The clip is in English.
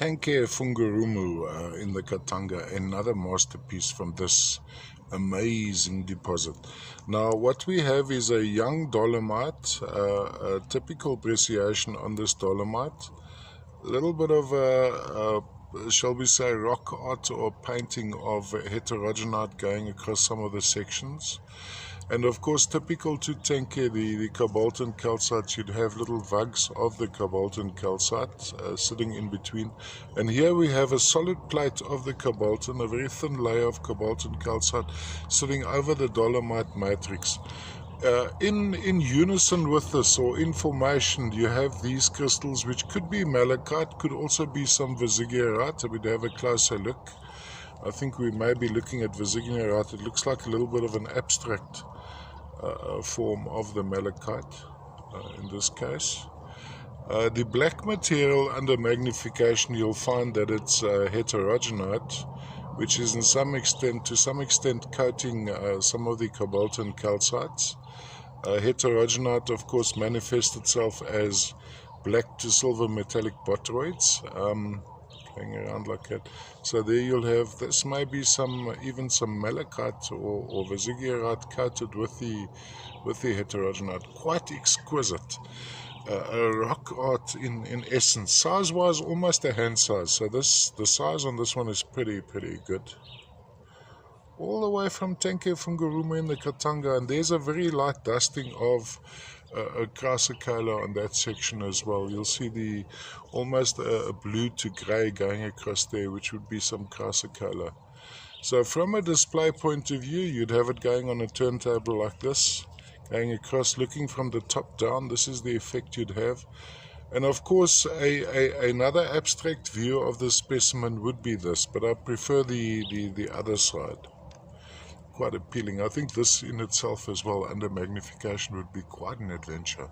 Tanke Fungurumu in the Katanga, another masterpiece from this amazing deposit. Now what we have is a young dolomite, a typical brecciation on this dolomite, a little bit of shall we say rock art or painting of heterogenite going across some of the sections. And of course, typical to Tenke, the cobaltan calcite, you'd have little vugs of the cobaltan calcite sitting in between. And here we have a solid plate of the cobaltan, a very thin layer of cobaltan calcite sitting over the dolomite matrix. In unison with this, or in formation, you have these crystals which could be malachite, could also be some visigierite. We'd have a closer look. I think we may be looking at visigierite. It looks like a little bit of an abstract form of the malachite in this case. The black material under magnification, you'll find that it's heterogenite, which is to some extent coating some of the cobaltan calcites. Heterogenite, of course, manifests itself as black to silver metallic boteroids, going around like that. So there you'll have, this may be even some malachite or visigierite coated with the heterogenite. Quite exquisite. A rock art in essence. Size-wise, almost a hand size. So the size on this one is pretty good. All the way from Tenke Fungurumu in the Katanga, and there's a very light dusting of a chrysocolla on that section as well. You'll see almost a blue to grey going across there, which would be some chrysocolla. So from a display point of view, you'd have it going on a turntable like this, going across, looking from the top down. This is the effect you'd have. And of course, another abstract view of the specimen would be this, but I prefer the other side. Quite appealing. I think this in itself as well, under magnification, would be quite an adventure.